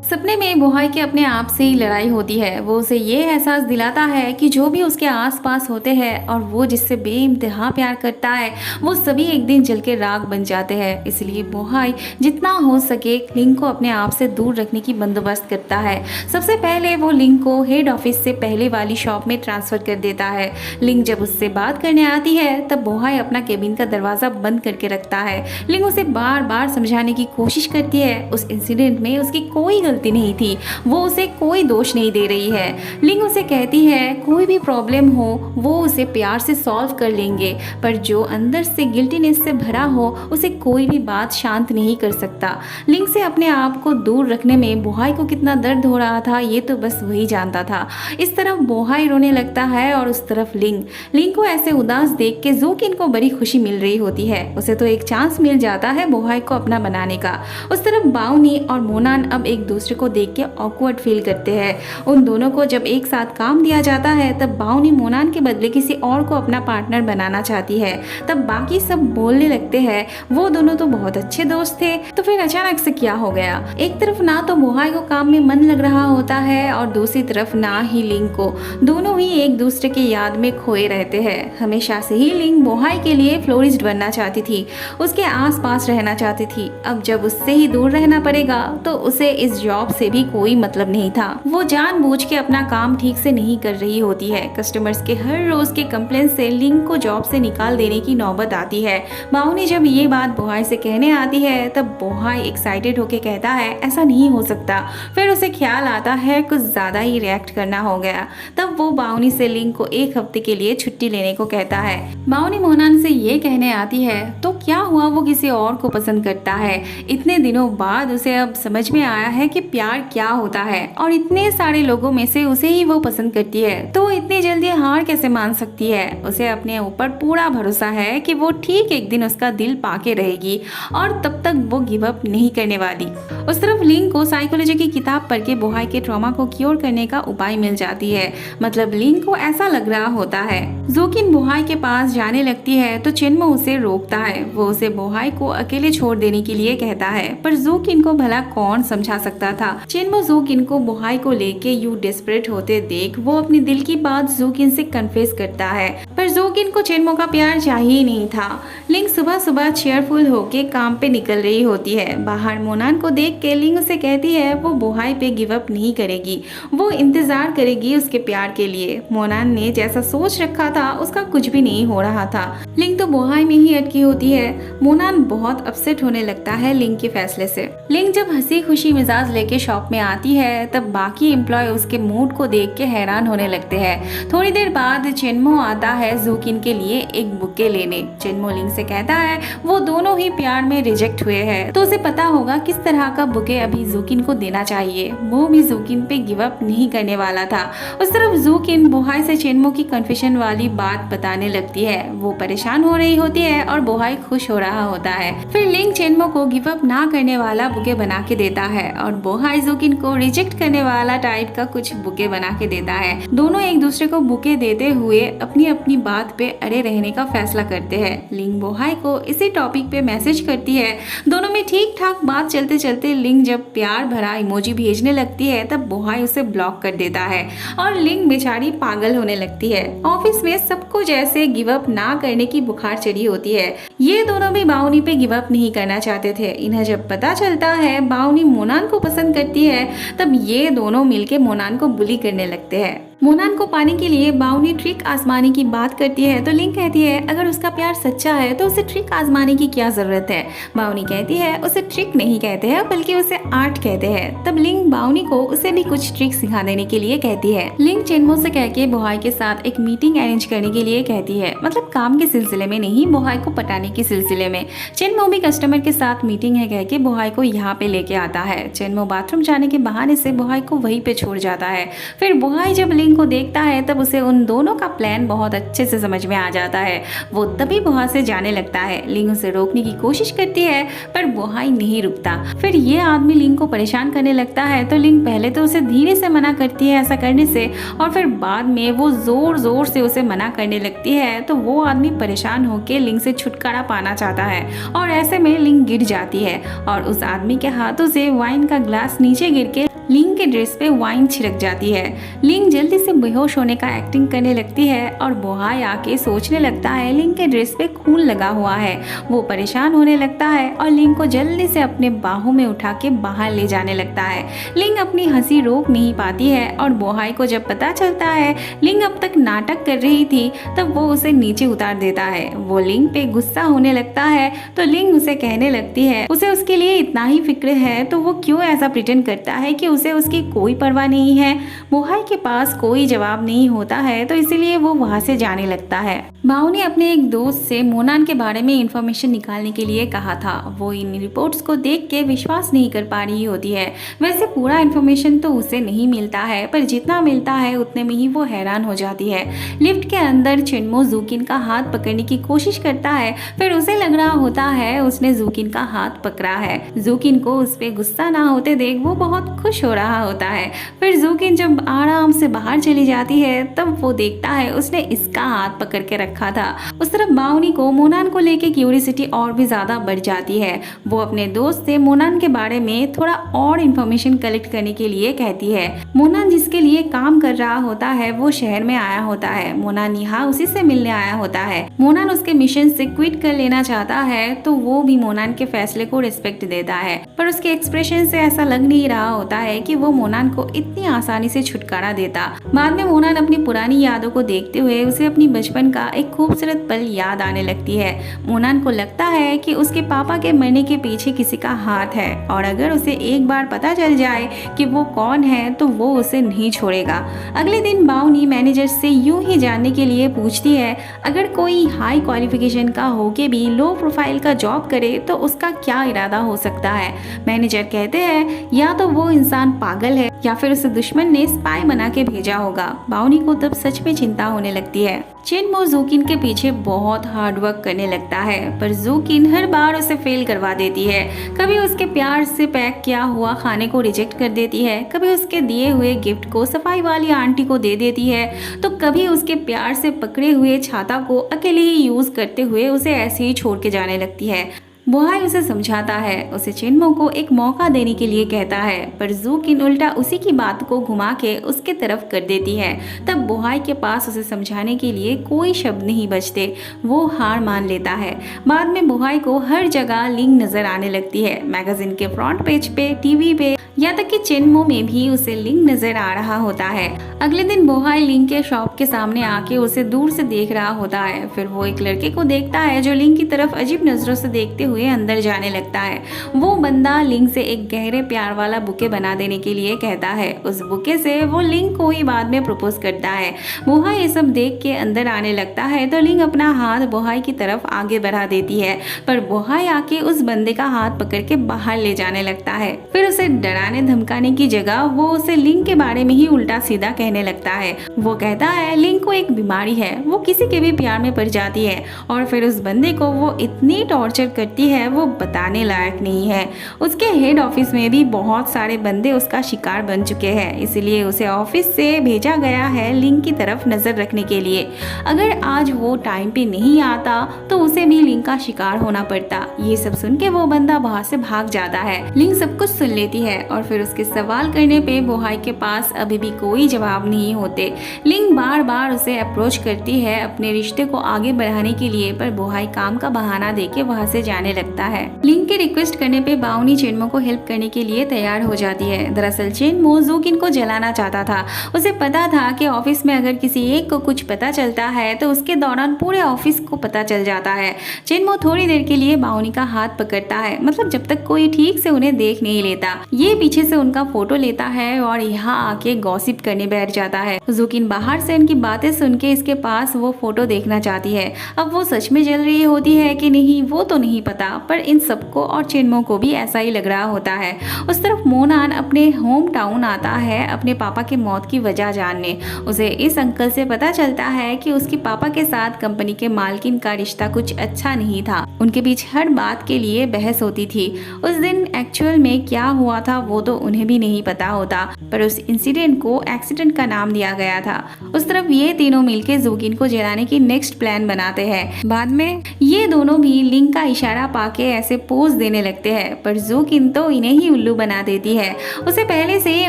सपने में बोहाई के अपने आप से ही लड़ाई होती है। वो उसे ये एहसास दिलाता है कि जो भी उसके आसपास होते हैं और वो जिससे बेइंतहा प्यार करता है, वो सभी एक दिन जल के राख बन जाते हैं। इसलिए बोहाई जितना हो सके लिंग को अपने आप से दूर रखने की बंदोबस्त करता है। सबसे पहले वो लिंग को हेड ऑफिस से पहले वाली शॉप में ट्रांसफर कर देता है। लिंग जब उससे बात करने आती है तब बोहाई अपना केबिन का दरवाजा बंद करके रखता है। लिंग उसे बार बार समझाने की कोशिश करती है उस इंसिडेंट में उसकी कोई गलती नहीं थी, वो उसे कोई दोष नहीं दे रही है। लिंग उसे कहती है कोई भी प्रॉब्लम हो वो उसे प्यार से सॉल्व कर लेंगे, पर जो अंदर से गिल्टीनेस से भरा हो उसे कोई भी बात शांत नहीं कर सकता। लिंग से अपने आप को दूर रखने में बोहाई को कितना दर्द हो रहा था ये तो बस वही जानता था। इस तरफ बोहाई रोने लगता है और उस तरफ लिंग को ऐसे उदास देख के ज़ोकिन को बड़ी खुशी मिल रही होती है। उसे तो एक चांस मिल जाता है बोहाई को अपना बनाने का। उस तरफ बाउनी और मोनान अब एक दूसरे को देख के ऑकवर्ड फील करते हैं। उन दोनों को जब एक साथ काम दिया जाता है तब बाउनी मोनान के बदले किसी और को अपना पार्टनर बनाना चाहती है। तब बाकी सब बोलने लगते हैं वो दोनों तो बहुत अच्छे दोस्त थे, तो फिर अचानक से क्या हो गया। एक तरफ ना तो बोहाई को काम में मन लग रहा होता है और दूसरी तरफ ना ही लिंग को। दोनों ही एक दूसरे की याद में खोए रहते हैं। हमेशा से ही लिंग बोहाई के लिए फ्लोरिस्ट बनना चाहती थी, उसके आस पास रहना चाहती थी। अब जब उससे ही दूर रहना पड़ेगा तो उसे इस जॉब से भी कोई मतलब नहीं था। वो जानबूझ के अपना काम ठीक से नहीं कर रही होती है। कस्टमर्स के हर रोज के कंप्लेन से लिंग को जॉब से निकाल देने की नौबत आती है। बाउनी जब ये बात बोहाई से कहने आती है तब बोहाई एक्साइटेड होके कहता है ऐसा नहीं हो सकता। फिर उसे ख्याल आता है कुछ ज्यादा ही रिएक्ट करना हो गया। तब वो बाउनी से लिंग को एक हफ्ते के लिए छुट्टी लेने को कहता है। बाउनी मोनान से ये कहने आती है तो क्या हुआ वो किसी और को पसंद करता है। इतने दिनों बाद उसे अब समझ में आया है कि प्यार क्या होता है और इतने सारे लोगों में से उसे ही वो पसंद करती है, तो वो इतनी जल्दी हार कैसे मान सकती है। उसे अपने ऊपर पूरा भरोसा है कि वो ठीक एक दिन उसका दिल पाके रहेगी और तब तक वो गिव अप नहीं करने वाली। उस तरफ लिंग को साइकोलॉजी की किताब पढ़ के बोहाई के ट्रॉमा को क्योर करने का उपाय मिल जाती है। मतलब लिंग को ऐसा लग रहा होता है ज़ोकिन बोहाई के पास जाने लगती है तो चिन्मो उसे रोकता है। वो उसे बोहाई को अकेले छोड़ देने के लिए कहता है, पर ज़ोकिन को भला कौन समझा सकता था। चिन्मो ज़ोकिन को बोहाई को लेके यू डेस्परेट होते देख वो अपनी दिल की बात ज़ोकिन से कन्फेस करता है, पर ज़ोकिन को चिन्मो का प्यार चाहिए नहीं था। लिंग सुबह सुबह चेयरफुल होके काम पे निकल रही होती है। बाहर मोनान को देख के लिंग उसे कहती है वो बोहाई पे गिव अप नहीं करेगी, वो इंतजार करेगी उसके प्यार के लिए। मोनान ने जैसा सोच रखा था उसका कुछ भी नहीं हो रहा था। लिंग तो बोहाई में ही अटकी होती है। मोनान बहुत अपसेट होने लगता है लिंग के फैसले से। लिंग जब हंसी खुशी मिजाज लेके शॉप में आती है तब बाकी एम्प्लॉय उसके मूड को देख के हैरान होने लगते हैं। थोड़ी देर बाद चिन्मो आता है ज़ोकिन के लिए एक बुके लेने। चिन्मो लिंग से कहता है वो दोनों ही प्यार में रिजेक्ट हुए हैं, तो उसे पता होगा किस तरह का बुके अभी ज़ोकिन को देना चाहिए। वो भी ज़ोकिन पे गिव अप नहीं करने वाला था। उस तरफ ज़ोकिन बोहाई से चिन्मो की कन्फेशन वाली बात बताने लगती है। वो परेशान हो रही होती है और बोहाई खुश हो रहा होता है। फिर लिंग चिन्मो को गिव अप ना करने वाला बुके बना के देता है और बोहाई ज़ोकिन को रिजेक्ट करने वाला टाइप का कुछ बुके बना के देता है। दोनों एक दूसरे को बुके देते हुए अपनी अपनी बात पे अड़े रहने का फैसला करते हैं। लिंग बोहाई को इसी टॉपिक पे मैसेज करती है। दोनों में ठीक ठाक बात चलते चलते लिंग जब प्यार भरा इमोजी भेजने लगती है तब बोहाई उसे ब्लॉक कर देता है और लिंग बेचारी पागल होने लगती है। ऑफिस में सबको जैसे गिव अप ना करने की बुखार चढ़ी होती है। ये दोनों भी बाउनी पे गिव अप नहीं करना चाहते थे। इन्हें जब पता चलता है बाउनी मोनान को पसंद करती है तब ये दोनों मिलके मोनान को बुली करने लगते हैं। मोनान को पाने के लिए बाउनी ट्रिक आजमाने की बात करती है तो लिंग कहती है अगर उसका प्यार सच्चा है तो उसे ट्रिक आजमाने की क्या जरूरत है। बाउनी कहती है उसे ट्रिक नहीं कहते हैं बल्कि उसे आर्ट कहते हैं। तब लिंग बाउनी को उसे भी कुछ ट्रिक सिखा देने के लिए कहती है। लिंग चिन्मो से कह के बोहाई के साथ एक मीटिंग अरेंज करने के लिए कहती है, मतलब काम के सिलसिले में नहीं, बोहाई को पटाने के सिलसिले में। चिन्मो भी कस्टमर के साथ मीटिंग है कह के बोहाई को यहाँ पे लेके आता है। चिन्मो बाथरूम जाने के बहाने से बोहाई को वहीं पे छोड़ जाता है। फिर बोहाई जब लिंग को देखता है तब उसे उन दोनों का प्लान बहुत अच्छे से समझ में आ जाता है। वो तभी बोहाई से जाने लगता है। लिंग उसे रोकने की कोशिश करती है पर बोहाई नहीं रुकता। फिर ये आदमी लिंग को परेशान करने लगता है तो लिंग पहले तो उसे धीरे से मना करती है ऐसा करने से और फिर बाद में वो जोर जोर से उसे मना करने लगती है। तो वो आदमी परेशान होकर लिंग से छुटकारा पाना चाहता है और ऐसे में लिंग गिर जाती है और उस आदमी के हाथों से वाइन का ग्लास नीचे गिर के लिंग के ड्रेस पे वाइन छिड़क जाती है। लिंग जल्दी से बेहोश होने का एक्टिंग करने लगती है और बोहाई आके सोचने लगता है लिंग के ड्रेस पे खून लगा हुआ है। वो परेशान होने लगता है और लिंग को जल्दी से अपने बाहों में उठा के बाहर ले जाने लगता है। लिंग अपनी हंसी रोक नहीं पाती है और बोहाई को जब पता चलता है लिंग अब तक नाटक कर रही थी तब वो उसे नीचे उतार देता है। वो लिंग पे गुस्सा होने लगता है तो लिंग उसे कहने लगती है उसे उसके लिए इतना ही फिक्र है तो वो क्यों ऐसा प्रिटेंड करता है कि उसे उसकी कोई परवाह नहीं है। बोहाई के पास कोई जवाब नहीं होता है तो इसीलिए वो वहाँ से जाने लगता है। बाओ ने अपने एक दोस्त से मोनान के बारे में इंफॉर्मेशन निकालने के लिए कहा था। वो इन रिपोर्ट्स को देख के विश्वास नहीं कर पा रही होती है। वैसे पूरा इंफॉर्मेशन तो उसे नहीं मिलता है पर जितना मिलता है उतने में ही वो हैरान हो जाती है। लिफ्ट के अंदर चिन्मो जूकिन का हाथ पकड़ने की कोशिश करता है, फिर उसे लग रहा होता है उसने जूकिन का हाथ पकड़ा है। जूकिन को उस पे गुस्सा ना होते देख वो बहुत खुश हो रहा होता है। फिर जूकिन जब आराम से बाहर चली जाती है तब वो देखता है उसने इसका हाथ पकड़ के रखा था। उस तरफ बाओनी को मोनान को लेके क्यूरियोसिटी और भी ज्यादा बढ़ जाती है। वो अपने दोस्त से मोनान के बारे में थोड़ा और इन्फॉर्मेशन कलेक्ट करने के लिए कहती है। मोनान जिसके लिए काम कर रहा होता है वो शहर में आया होता है। मोनान यहाँ उसी से मिलने आया होता है। मोनान उसके मिशन से क्विट कर लेना चाहता है तो वो भी मोनान के फैसले को रिस्पेक्ट देता है, पर उसके एक्सप्रेशन से ऐसा लग नहीं रहा होता है कि वो मोनान को इतनी आसानी से छुटकारा देता। बाद में मोनान अपनी पुरानी यादों को देखते हुए उसे अपनी बचपन का एक खूबसूरत पल याद आने लगती है। मोनान को लगता है कि उसके पापा के मरने के पीछे किसी का हाथ है और अगर उसे एक बार पता चल जाए कि वो कौन है तो वो उसे नहीं छोड़ेगा। अगले दिन बाओनी मैनेजर से यूं ही जानने के लिए पूछती है अगर कोई हाई क्वालिफिकेशन का होके भी लो प्रोफाइल का जॉब करे तो उसका क्या इरादा हो सकता है। मैनेजर कहते हैं या तो वो इंसान पागल है या फिर उसे दुश्मन ने स्पाई बना के भेजा होगा। बाओनी को तब सच में चिंता होने लगती है। चिन्मो जूकिन के पीछे बहुत हार्ड वर्क करने लगता है पर जूकिन हर बार उसे फेल करवा देती है। कभी उसके प्यार से पैक किया हुआ खाने को रिजेक्ट कर देती है, कभी उसके दिए हुए गिफ्ट को सफाई वाली आंटी को दे देती है तो कभी उसके प्यार से पकड़े हुए छाता को अकेले ही यूज करते हुए उसे ऐसे ही छोड़ के जाने लगती है। बोहाई उसे समझाता है, उसे चिन्मो को एक मौका देने के लिए कहता है पर जूकिन उल्टा उसी की बात को घुमा के उसके तरफ कर देती है। तब बोहाई के पास उसे समझाने के लिए कोई शब्द नहीं बचते, वो हार मान लेता है। बाद में बोहाई को हर जगह लिंग नजर आने लगती है, मैगजीन के फ्रंट पेज पे, टीवी पे, यहाँ तक कि चिन्मो में भी उसे लिंग नजर आ रहा होता है। अगले दिन बोहाई लिंग के शॉप के सामने आके उसे दूर से देख रहा होता है। फिर वो एक लड़के को देखता है जो लिंग की तरफ अजीब नजरों से देखते हुए अंदर जाने लगता है। वो बंदा लिंग से एक गहरे प्यार वाला बुके बना देने के लिए कहता है। उस बुके से वो लिंग को ही बाद में प्रपोज करता है। बोहाई ये सब देख के अंदर आने लगता है तो लिंग अपना हाथ बोहाई की तरफ आगे बढ़ा देती है पर बोहाई आके उस बंदे का हाथ पकड़ के बाहर ले जाने लगता है। फिर उसे डराने धमकाने की जगह वो उसे लिंग के बारे में ही उल्टा सीधा कहने लगता है। वो कहता है लिंग को एक बीमारी है, वो किसी के भी प्यार में पड़ जाती है और फिर उस बंदे को वो इतनी टॉर्चर करती है वो बताने लायक नहीं है। उसके हेड ऑफिस में भी बहुत सारे बंदे उसका शिकार बन चुके हैं, इसलिए उसे ऑफिस से भेजा गया है लिंग की तरफ नजर रखने के लिए। अगर आज वो टाइम पे नहीं आता तो उसे भी लिंग का शिकार होना पड़ता। ये सब सुन के वो बंदा वहाँ से भाग जाता है। लिंग सब कुछ सुन लेती है और फिर उसके सवाल करने पे बोहाई के पास अभी भी कोई जवाब नहीं होते। लिंग बार बार उसे अप्रोच करती है अपने रिश्ते को आगे बढ़ाने के लिए पर बोहाई काम का बहाना देके वहाँ से जाने लगता है। लिंग के रिक्वेस्ट करने पे बाओनी चिन्मो को हेल्प करने के लिए तैयार हो जाती है। दरअसल चिन्मो जूकिन को जलाना चाहता था। उसे पता था कि ऑफिस में अगर किसी एक को कुछ पता चलता है तो उसके दौरान पूरे ऑफिस को पता चल जाता है। चिन्मो थोड़ी देर के लिए बाओनी का हाथ पकड़ता है, मतलब जब तक कोई ठीक से उन्हें देख नहीं लेता। ये पीछे से उनका फोटो लेता है और यहाँ आके गॉसिप करने बैठ जाता है। जूकिन बाहर से उनकी बातें सुन के इसके पास वो फोटो देखना चाहती है। अब वो सच में जल रही होती है कि नहीं वो तो नहीं पता, पर इन सबको और चिन्मो को भी ऐसा ही लग रहा होता है। उस तरफ मोनान अपने होम टाउन आता है अपने पापा की मौत की वजह जानने। उसे इस अंकल से पता चलता है कि उसके पापा के साथ कंपनी के मालकिन का रिश्ता कुछ अच्छा नहीं था। उनके बीच हर बात के लिए बहस होती थी। उस दिन एक्चुअल में क्या हुआ था वो तो उन्हें भी नहीं पता होता। पर उस इंसिडेंट को एक्सीडेंट का नाम दिया गया था। उस तरफ ये तीनों मिलकर जूकिन को जलाने की नेक्स्ट प्लान बनाते हैं। बाद में ये दोनों भी लिंग का इशारा पाके ऐसे पोज देने लगते हैं, पर जूकिन तो इन्हें ही उल्लू बना देती है। उसे पहले से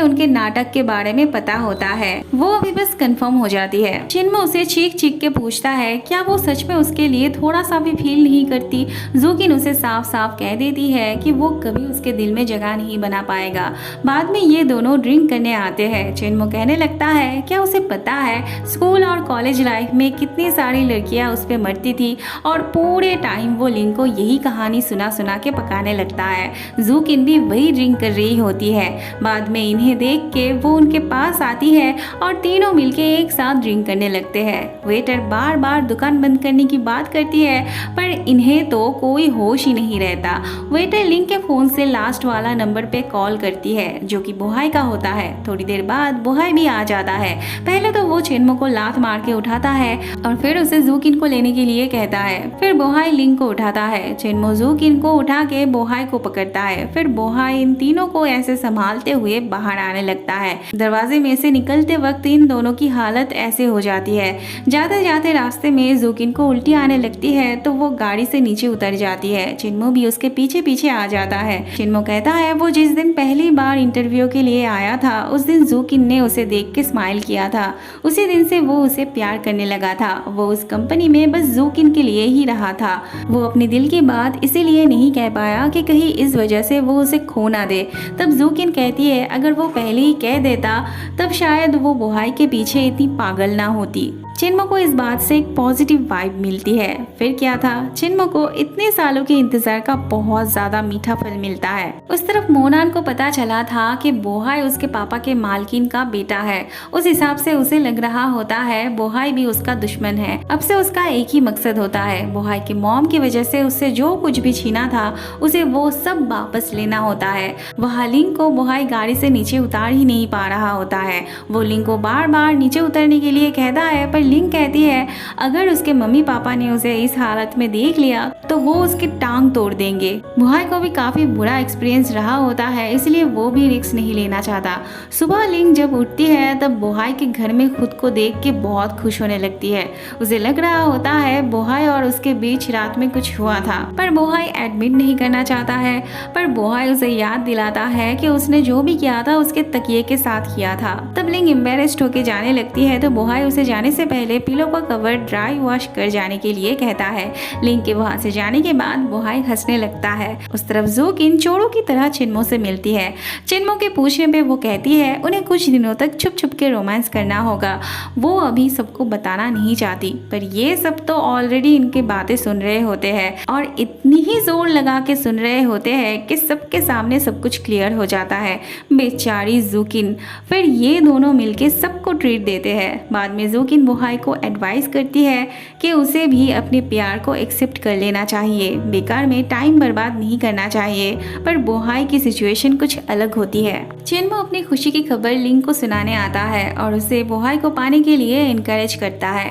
उनके नाटक के बारे में पता होता है, वो अभी बस कंफर्म हो जाती है। चिन्मो उसे चीख चीख के पूछता है क्या वो सच में उसके लिए थोड़ा सा भी फील नहीं करती। जूकिन उसे साफ साफ कह देती है कि वो कभी उसके दिल में जगह नहीं बना पाएगा। बाद में ये दोनों ड्रिंक करने आते हैं। चिन्मो कहने लगता है क्या उसे पता है स्कूल और कॉलेज लाइफ में कितनी सारी लड़कियां उस पे मरती थी, और पूरे टाइम वो लिंग को यही कहानी सुना सुना के पकाने लगता है। जूकिन भी वही ड्रिंक कर रही होती है। बाद में इन्हें देख के वो उनके पास आती है और तीनों मिलके एक साथ ड्रिंक करने लगते हैं। वेटर बार बार दुकान बंद करने की बात करती है, पर इन्हें तो कोई होश ही नहीं रहता। वेटर लिंग के फोन से लास्ट वाला नंबर पे कॉल करती है, जो कि बोहाई का होता है। थोड़ी देर बाद बोहाई भी आ जाता है। पहले तो वो चिन्मो को लात मार के उठाता है और फिर उसे जूकिन को लेने के लिए कहता है। फिर बोहाई लिंग को उठाता है। चिन्मो जूकिन को उठा के बोहाई को पकड़ता है। फिर बोहाई इन तीनों को ऐसे संभालते हुए बाहर आने लगता है। दरवाजे में से निकलते वक्त इन दोनों की हालत ऐसे हो जाती है। जाते जाते रास्ते में जूकिन को उल्टी आने लगती है, तो वो गाड़ी से नीचे उतर जाती है। चिन्मो भी उसके पीछे पीछे आ जाता है। चिन्मो कहता है वो जिस दिन पहली बार इंटरव्यू के लिए आया था, उस दिन जूकिन ने उसे देख के स्माइल किया था। उसी दिन से वो उसे प्यार करने लगा था। वो उस कंपनी में बस जूकिन के लिए ही रहा था। वो अपने दिल की बात इसीलिए नहीं कह पाया कि कहीं इस वजह से वो उसे खो ना दे। तब जूकिन कहती है अगर वो पहले ही कह देता तब शायद वो बोहाई के पीछे इतनी पागल ना होती। चिन्मो को इस बात से एक पॉजिटिव वाइब मिलती है। फिर क्या था, चिन्मो को इतने सालों के इंतजार का बहुत ज्यादा मीठा फल मिलता है। उस तरफ मोनान को पता चला था कि बोहाई उसके पापा के मालकिन का बेटा है। उस हिसाब से उसे लग रहा होता है बोहाई भी उसका दुश्मन है। अब से उसका एक ही मकसद होता है, बोहाई की मॉम की वजह से उससे जो कुछ भी छीना था उसे वो सब वापस लेना होता है। वह लिंग को बोहाई गाड़ी से नीचे उतार ही नहीं पा रहा होता है। वो लिंग को बार बार नीचे उतरने के लिए कहता है, पर लिंग कहती है अगर उसके मम्मी पापा ने उसे इस हालत में देख लिया तो वो उसकी टांग तोड़ देंगे। बोहाई को भी काफी बुरा एक्सपीरियंस रहा होता है, इसलिए वो भी रिस्क नहीं लेना चाहता। सुबह लिंग जब उठती है तब बोहाई के घर में खुद को देख के बहुत खुश होने लगती है। उसे लग रहा होता है बोहाई और उसके बीच रात में कुछ हुआ था, पर बोहाई एडमिट नहीं करना चाहता है। पर बोहाई उसे याद दिलाता है कि उसने जो भी किया था उसके तकिए के साथ किया था। तब लिंग एम्बेरेस्ड होके जाने लगती है, तो बोहाई उसे जाने से पहले पिलो का कवर ड्राई वॉश कर जाने के लिए कहता है। लिंग के वहां से जाने के बाद बोहाई हंसने लगता है। उस तरफ जूकिन चोरों की तरह चिन्मो से मिलती है। चिन्मो के पूछने पे वो कहती है उन्हें कुछ दिनों तक छुप छुप के रोमांस करना होगा। वो अभी सबको बताना नहीं चाहती, पर ये सब तो ऑलरेडी इनके बातें सुन रहे होते हैं और इतनी ही जोर लगा के सुन रहे होते हैं कि सबके सामने सब कुछ क्लियर हो जाता है। बेचारी जूकिन। फिर ये दोनों मिलके सबको ट्रीट देते हैं। बाद में जूकिन बोहाई को एडवाइस करती है कि उसे भी अपने प्यार को एक्सेप्ट कर लेना चाहिए, बेकार में टाइम बर्बाद नहीं करना चाहिए। पर बोहाई की सिचुएशन कुछ अलग होती है। चिन्मो अपनी खुशी की खबर लिंग को सुनाने आता है और उसे बोहाई को पाने के लिए इनकरेज करता है।